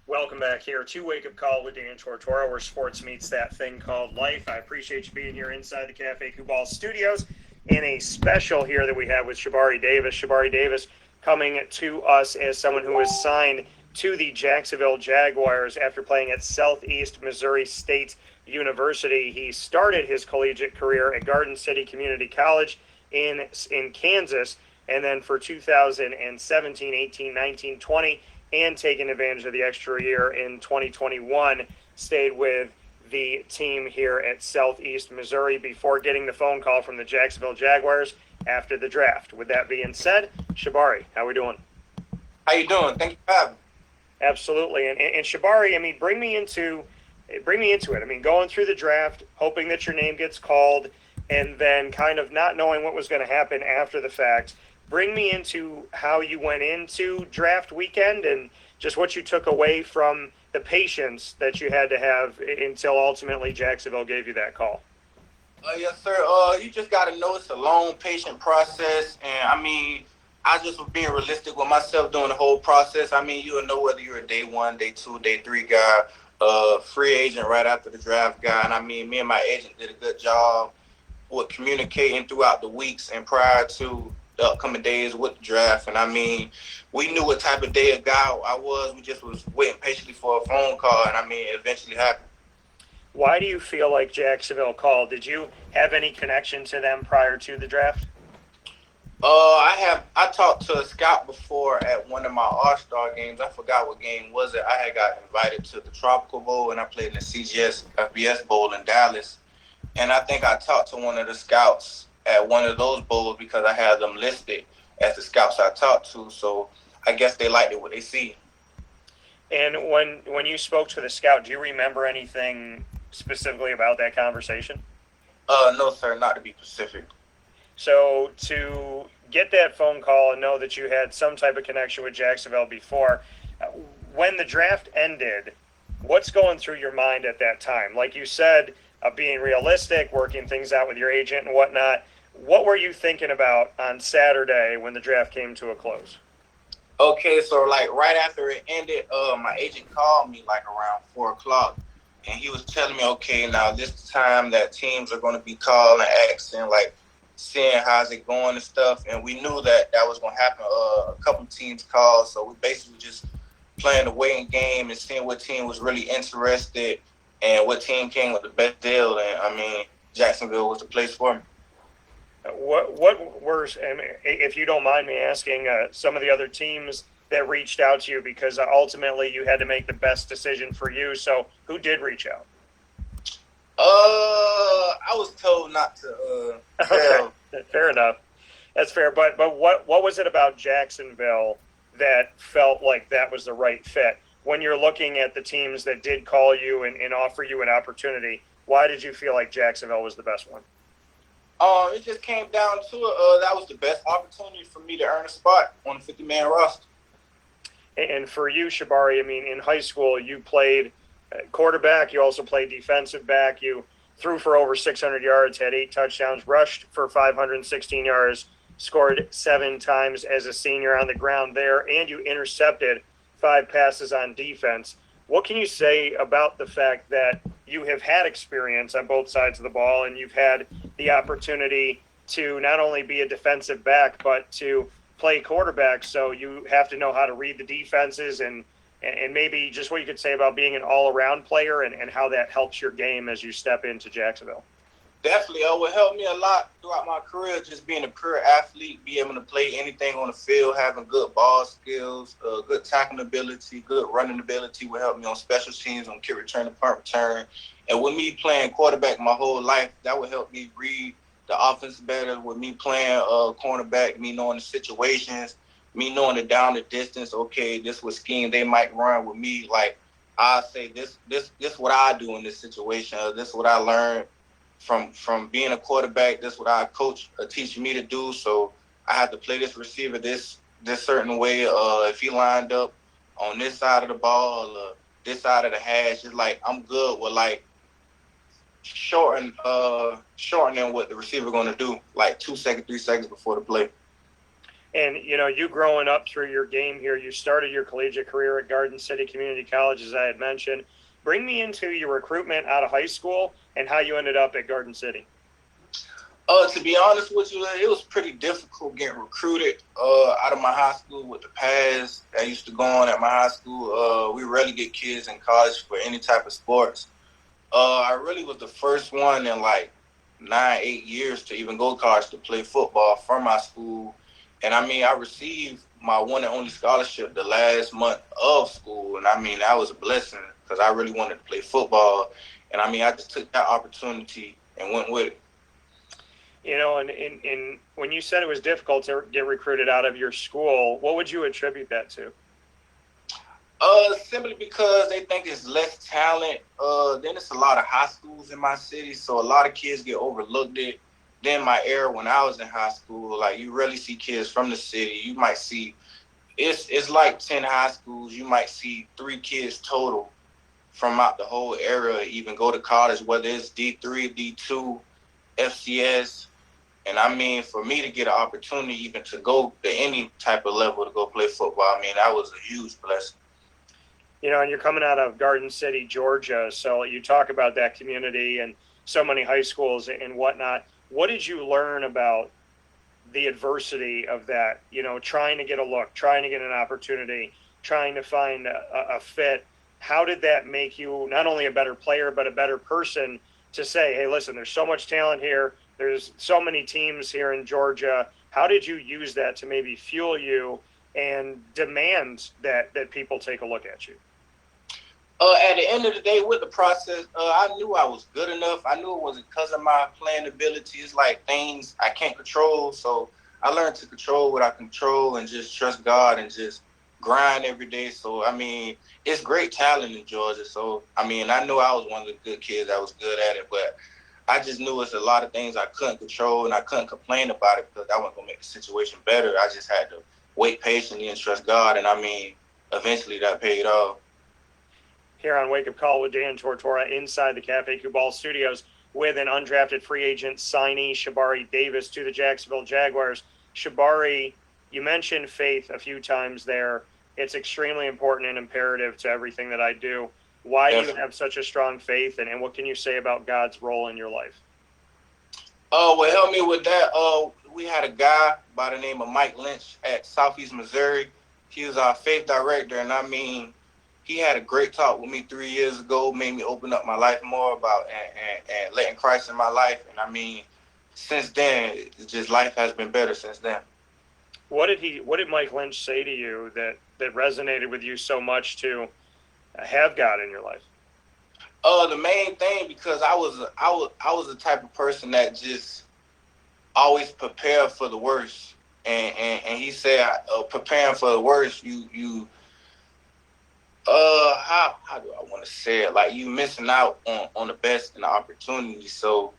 Welcome back here to Wake Up Call with Dan Tortora, where sports meets that thing called life. I appreciate you being here inside the Cafe Kubal studios in a special here that we have with Shabari Davis. Shabari Davis coming to us as someone who is signed to the Jacksonville Jaguars after playing at Southeast Missouri State University. He started his collegiate career at Garden City Community College in Kansas, and then for 2017, 18, 19, 20, and taking advantage of the extra year in 2021, stayed with the team here at Southeast Missouri before getting the phone call from the Jacksonville Jaguars after the draft. With that being said, Shabari, how we doing? How you doing? Thank you for having me. Absolutely. And Shabari, I mean, bring me into it. I mean, going through the draft, hoping that your name gets called, and then kind of not knowing what was going to happen after the fact. Bring me into how you went into draft weekend and just what you took away from the patience that you had to have until ultimately Jacksonville gave you that call. Yes, sir. You just got to know it's a long, patient process. And, I mean, I just was being realistic with myself during the whole process. I mean, you'll know whether you're a day one, day two, day three guy, free agent right after the draft guy. And, I mean, me and my agent did a good job with communicating throughout the weeks and prior to the upcoming days with the draft. And I mean, we knew what type of day of guy I was. We just was waiting patiently for a phone call, and I mean, it eventually happened. Why do you feel like Jacksonville called? Did you have any connection to them prior to the draft? I talked to a scout before at one of my All-Star games. I forgot what game was it. I had got invited to the Tropical Bowl, and I played in the CGS FBS Bowl in Dallas. And I think I talked to one of the scouts at one of those bowls because I had them listed as the scouts I talked to. So I guess they liked it what they see. And when you spoke to the scout, do you remember anything specifically about that conversation? No, sir, not to be specific. So to get that phone call and know that you had some type of connection with Jacksonville before, when the draft ended, what's going through your mind at that time? Like you said, being realistic, working things out with your agent and whatnot. What were you thinking about on Saturday when the draft came to a close? Okay, so like right after it ended, my agent called me like around 4:00, and he was telling me, okay, now this time that teams are going to be calling, asking, like seeing how's it going and stuff, and we knew that was going to happen. A couple teams called, so we basically just playing the waiting game and seeing what team was really interested and what team came with the best deal. And I mean, Jacksonville was the place for me. What were, if you don't mind me asking, some of the other teams that reached out to you, because ultimately you had to make the best decision for you. So who did reach out? I was told not to tell. Okay, fair enough. That's fair. But what was it about Jacksonville that felt like that was the right fit? When you're looking at the teams that did call you and offer you an opportunity, why did you feel like Jacksonville was the best one? It just came down to it. That was the best opportunity for me to earn a spot on the 50-man roster. And for you, Shabari, I mean, in high school, you played quarterback. You also played defensive back. You threw for over 600 yards, had 8 touchdowns, rushed for 516 yards, scored 7 times as a senior on the ground there, and you intercepted 5 passes on defense. What can you say about the fact that you have had experience on both sides of the ball and you've had the opportunity to not only be a defensive back but to play quarterback, so you have to know how to read the defenses and maybe just what you could say about being an all-around player and how that helps your game as you step into Jacksonville? Definitely. It would help me a lot throughout my career, just being a pure athlete, be able to play anything on the field, having good ball skills, good tackling ability, good running ability would help me on special teams, on kick return and punt return. And with me playing quarterback my whole life, that would help me read the offense better. With me playing cornerback, me knowing the situations, me knowing the down the distance, okay, this was scheme they might run with me. Like, I say this what I do in this situation. This is what I learned from being a quarterback. This is what our coach teaching me to do. So I have to play this receiver this certain way. If he lined up on this side of the ball, this side of the hash, it's like I'm good with like shortening what the receiver going to do, like 2 seconds, 3 seconds before the play. And, you growing up through your game here, you started your collegiate career at Garden City Community College, as I had mentioned. Bring me into your recruitment out of high school and how you ended up at Garden City. To be honest with you, it was pretty difficult getting recruited out of my high school with the pads that used to go on at my high school. We rarely get kids in college for any type of sports. I really was the first one in like 8 years to even go to college to play football from my school. And I received my one and only scholarship the last month of school. And that was a blessing because I really wanted to play football. And I just took that opportunity and went with it. And when you said it was difficult to get recruited out of your school, what would you attribute that to? Simply because they think it's less talent. Then it's a lot of high schools in my city, so a lot of kids get overlooked. Then my era when I was in high school, like you rarely see kids from the city. You might see it's like 10 high schools. You might see 3 kids total from out the whole area even go to college, whether it's D3, D2, FCS. And for me to get an opportunity even to go to any type of level to go play football, that was a huge blessing. And you're coming out of Garden City, Georgia, so you talk about that community and so many high schools and whatnot. What did you learn about the adversity of that, trying to get a look, trying to get an opportunity, trying to find a fit? How did that make you not only a better player, but a better person to say, hey, listen, there's so much talent here. There's so many teams here in Georgia. How did you use that to maybe fuel you and demand that people take a look at you? At the end of the day, with the process, I knew I was good enough. I knew it wasn't because of my playing abilities, like things I can't control. So I learned to control what I control and just trust God and just grind every day. So, it's great talent in Georgia. So, I knew I was one of the good kids that was good at it, but I just knew it's a lot of things I couldn't control and I couldn't complain about it because that wasn't going to make the situation better. I just had to wait patiently and trust God. And eventually that paid off. Here on Wake Up Call with Dan Tortora inside the Cafe Cubal studios with an undrafted free agent signee, Shabari Davis, to the Jacksonville Jaguars. Shabari, you mentioned faith a few times there. It's extremely important and imperative to everything that I do. Why do you have such a strong faith, and what can you say about God's role in your life? Well, help me with that. We had a guy by the name of Mike Lynch at Southeast Missouri. He was our faith director, and he had a great talk with me 3 years ago, made me open up my life more about and letting Christ in my life. And since then, it's just life has been better since then. What did Mike Lynch say to you that resonated with you so much to have God in your life? The main thing, because I was the type of person that just always prepared for the worst, and he said, preparing for the worst, you how do I want to say it? Like you missing out on the best and the opportunity. So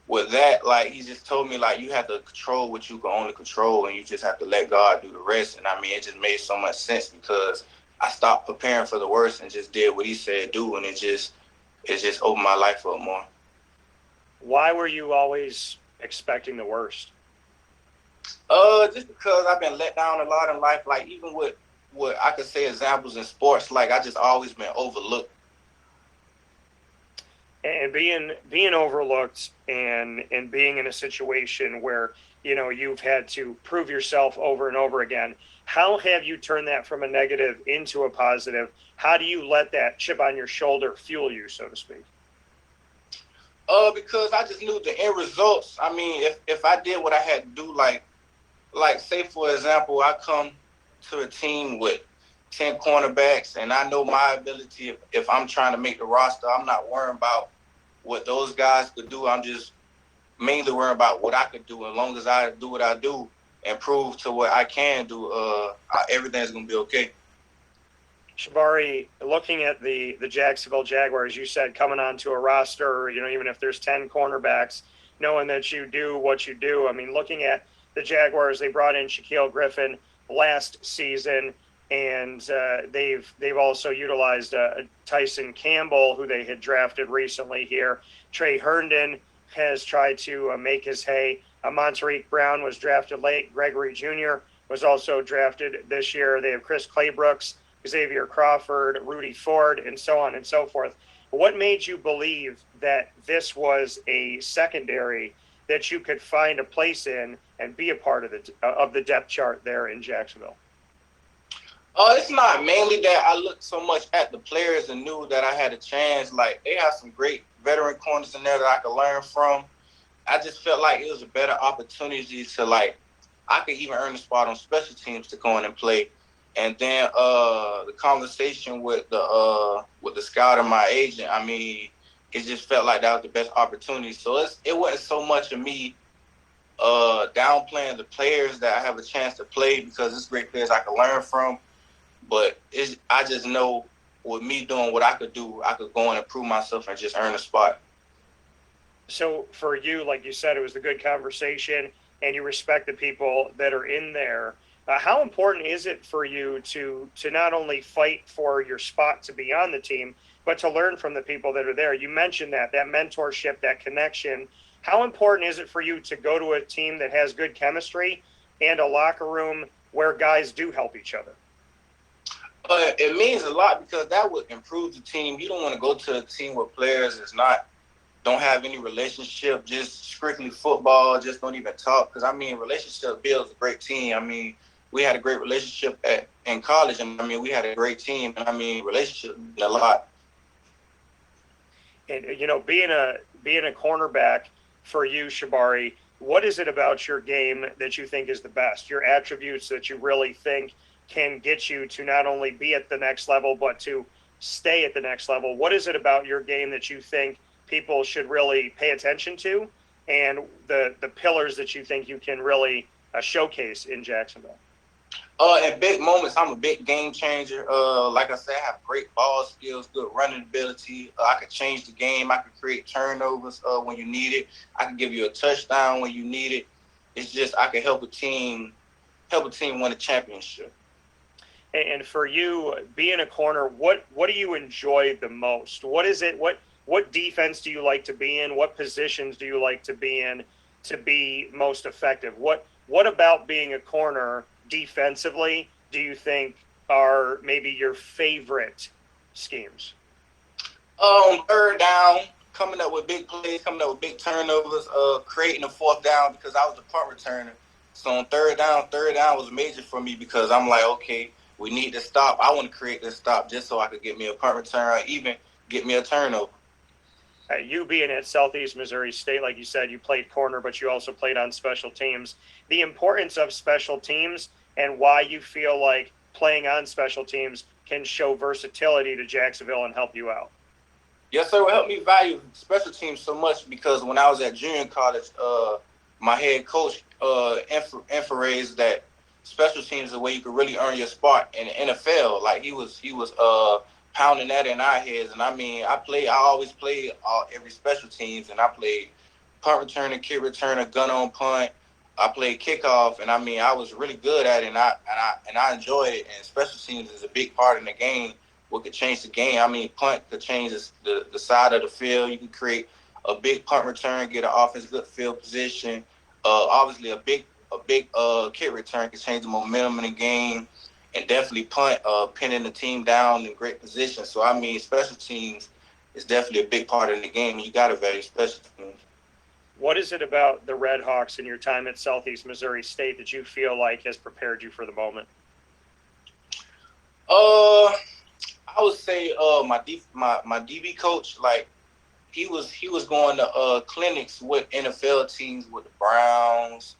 with that, like he just told me, like you have to control what you can only control, and you just have to let God do the rest. And it just made so much sense because I stopped preparing for the worst and just did what he said do, and it just opened my life up more. Why were you always expecting the worst? Just because I've been let down a lot in life. Like even with what I could say examples in sports, like I just always been overlooked. And being overlooked and being in a situation where you've had to prove yourself over and over again. How have you turned that from a negative into a positive? How do you let that chip on your shoulder fuel you, so to speak? Because I just knew the end results. If I did what I had to do, like say for example, I come to a team with 10 cornerbacks, and I know my ability. If I'm trying to make the roster, I'm not worrying about what those guys could do. I'm just mainly worrying about what I could do. As long as I do what I do and prove to what I can do, everything's going to be okay. Shabari, looking at the Jacksonville Jaguars, you said coming onto a roster, even if there's 10 cornerbacks, knowing that you do what you do. Looking at the Jaguars, they brought in Shaquille Griffin last season, and they've also utilized Tyson Campbell, who they had drafted recently here. Trey Herndon has tried to make his hay. Monterique Brown was drafted late. Gregory Jr. was also drafted this year. They have Chris Claybrooks, Xavier Crawford, Rudy Ford, and so on and so forth. What made you believe that this was a secondary that you could find a place in and be a part of the depth chart there in Jacksonville? It's not mainly that I looked so much at the players and knew that I had a chance. Like, they have some great veteran corners in there that I could learn from. I just felt like it was a better opportunity to, like, I could even earn a spot on special teams to go in and play. And then the conversation with the scout and my agent, I mean, it just felt like that was the best opportunity. So it wasn't so much of me downplaying the players that I have a chance to play, because it's great players I could learn from. But I just know with me doing what I could do, I could go in and prove myself and just earn a spot. So for you, like you said, it was a good conversation and you respect the people that are in there. How important is it for you to not only fight for your spot to be on the team, but to learn from the people that are there? You mentioned that mentorship, that connection. How important is it for you to go to a team that has good chemistry and a locker room where guys do help each other? It means a lot, because that would improve the team. You don't want to go to a team with players don't have any relationship, just strictly football, just don't even talk. Because, I mean, relationship builds a great team. I mean, we had a great relationship in college, and, I mean, we had a great team. And, I mean, relationship a lot. And, you know, being a cornerback for you, Shabari, what is it about your game that you think is the best? Your attributes that you really think can get you to not only be at the next level, but to stay at the next level? What is it about your game that you think people should really pay attention to, and the pillars that you think you can really showcase in Jacksonville? In big moments, I'm a big game changer. Like I said, I have great ball skills, good running ability. I could change the game. I could create turnovers when you need it. I can give you a touchdown when you need it. It's just I can help a team win a championship. And for you, being a corner, what do you enjoy the most? What is it? What defense do you like to be in? What positions do you like to be in to be most effective? What about being a corner defensively do you think are maybe your favorite schemes? Third down, coming up with big plays, coming up with big turnovers, creating a fourth down, because I was a punt returner. So on third down was major for me, because I'm like, okay, we need to stop. I want to create this stop just so I could get me a punt return, or even get me a turnover. You being at Southeast Missouri State, like you said, you played corner, but you also played on special teams. The importance of special teams and why you feel like playing on special teams can show versatility to Jacksonville and help you out. Yes, sir. It helped me value special teams so much, because when I was at junior college, my head coach emphasized that special teams is the way you could really earn your spot in the NFL. Like, he was pounding that in our heads. And I mean, I always played every special teams, and I played punt returner, kick returner, gun on punt. I played kickoff, and I mean, I was really good at it, and I enjoyed it. And special teams is a big part in the game. What could change the game? I mean, punt could change the side of the field. You can create a big punt return, get an offense good field position. Obviously, a big kick return can change the momentum in the game. And definitely punt, pinning the team down in great position. So, I mean, special teams is definitely a big part of the game. You got to value special teams. What is it about the Red Hawks in your time at Southeast Missouri State that you feel like has prepared you for the moment? I would say my DB coach, like, he was going to clinics with NFL teams, with the Browns,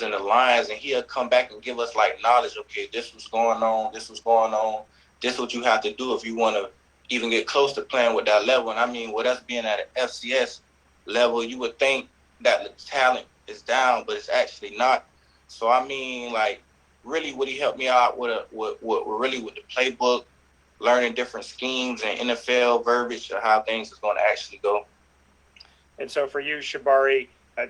and the Lions, and he'll come back and give us, like, knowledge. Okay, this was going on. This is what you have to do if you want to even get close to playing with that level. And I mean, with us being at an FCS level, you would think that the talent is down, but it's actually not. So, I mean, like, really what he helped me out with the playbook, learning different schemes and NFL verbiage of how things is going to actually go. And so for you, Shabari,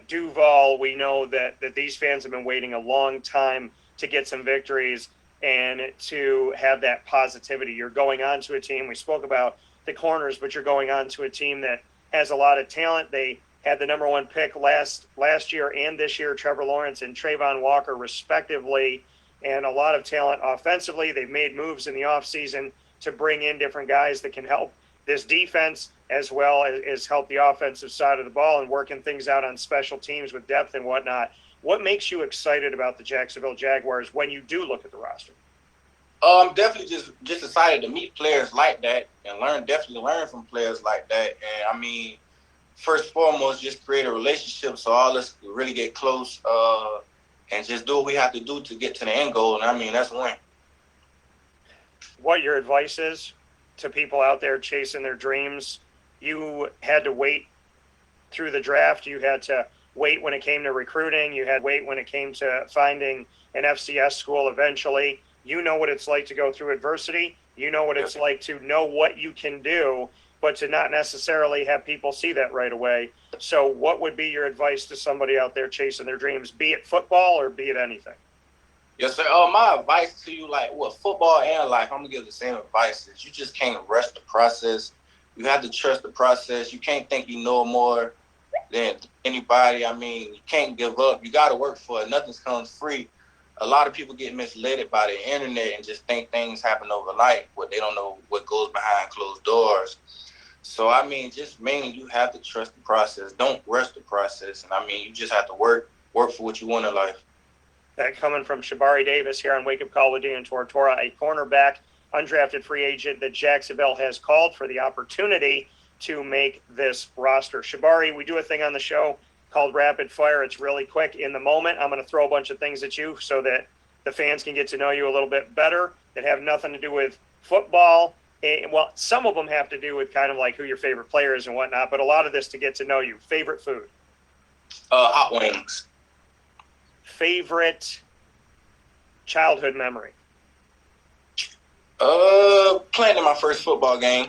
Duval, we know that these fans have been waiting a long time to get some victories and to have that positivity. You're going on to a team, we spoke about the corners, but you're going on to a team that has a lot of talent. They had the number 1 pick last year and this year, Trevor Lawrence and Trayvon Walker, respectively, and a lot of talent offensively. They've made moves in the offseason to bring in different guys that can help this defense as well as help the offensive side of the ball and working things out on special teams with depth and whatnot. What makes you excited about the Jacksonville Jaguars when you do look at the roster? Definitely just excited to meet players like that and definitely learn from players like that. And I mean, first and foremost, just create a relationship so all of us can really get close and just do what we have to do to get to the end goal. And I mean, that's win. What your advice is to people out there chasing their dreams? You had to wait through the draft. You had to wait when it came to recruiting. You had to wait when it came to finding an FCS school eventually. You know what it's like to go through adversity. You know what it's like to know what you can do, but to not necessarily have people see that right away. So what would be your advice to somebody out there chasing their dreams, be it football or be it anything? Yes, sir. My advice to you, like, football and life, I'm going to give the same advice. Is you just can't rush the process. You have to trust the process. You can't think you know more than anybody. I mean, you can't give up. You got to work for it. Nothing comes free. A lot of people get misled by the internet and just think things happen overnight, but they don't know what goes behind closed doors. So, I mean, just mainly you have to trust the process. Don't rush the process. And, I mean, you just have to work for what you want in life. That coming from Shabari Davis here on Wake Up Call with Dan Tortora, a cornerback, undrafted free agent that Jacksonville has called for the opportunity to make this roster. Shabari, we do a thing on the show called Rapid Fire. It's really quick. In the moment, I'm going to throw a bunch of things at you so that the fans can get to know you a little bit better that have nothing to do with football. Well, some of them have to do with kind of like who your favorite player is and whatnot, but a lot of this to get to know you. Favorite food? Hot wings. Favorite childhood memory? Playing in my first football game.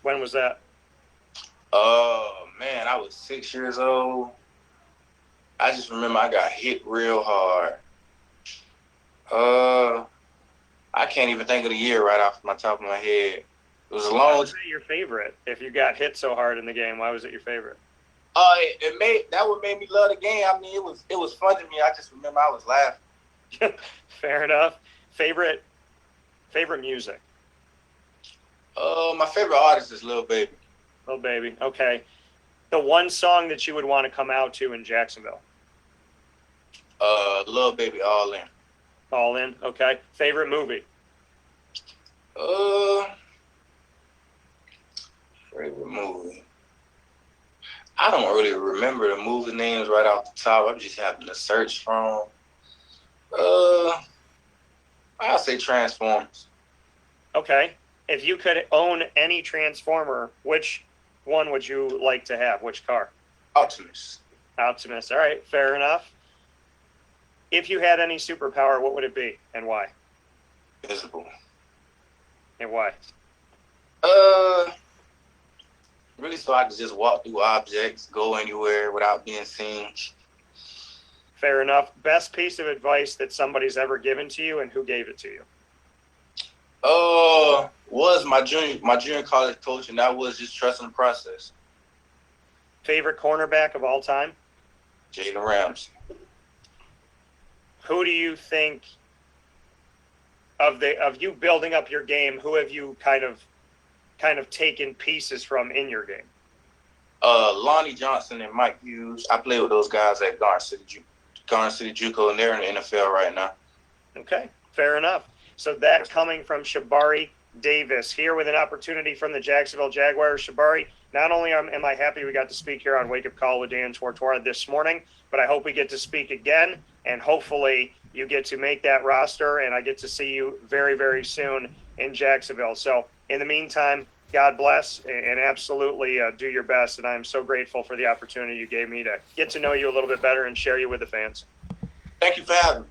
When was that? Man, I was 6 years old. I just remember I got hit real hard. I can't even think of the year right off my top of my head. It was a long. Why was it your favorite? If you got hit so hard in the game, why was it your favorite? That what made me love the game. I mean, it was fun to me. I just remember I was laughing. Fair enough. Favorite music? My favorite artist is Lil Baby. Lil Baby. Okay. The one song that you would want to come out to in Jacksonville? Lil Baby, All In. All In. Okay. Favorite movie? Favorite movie. I don't really remember the movie names right off the top. I'm just having to search from. I'll say Transformers. Okay. If you could own any Transformer, which one would you like to have? Which car? Optimus. Optimus. All right. Fair enough. If you had any superpower, what would it be and why? Visible. And why? Really so I could just walk through objects, go anywhere without being seen. Fair enough. Best piece of advice that somebody's ever given to you and who gave it to you? Was my junior college coach, and that was just trusting the process. Favorite cornerback of all time? Jalen Ramsey. Who do you think of you building up your game? Who have you kind of taken pieces from in your game? Lonnie Johnson and Mike Hughes. I play with those guys at Garden City JUCO, and they're in the NFL right now. Okay, fair enough. So that coming from Shabari Davis here with an opportunity from the Jacksonville Jaguars. Shabari, not only am I happy we got to speak here on Wake Up Call with Dan Tortora this morning, but I hope we get to speak again, and hopefully you get to make that roster, and I get to see you very, very soon in Jacksonville. So in the meantime, God bless, and absolutely do your best. And I'm so grateful for the opportunity you gave me to get to know you a little bit better and share you with the fans. Thank you for having me.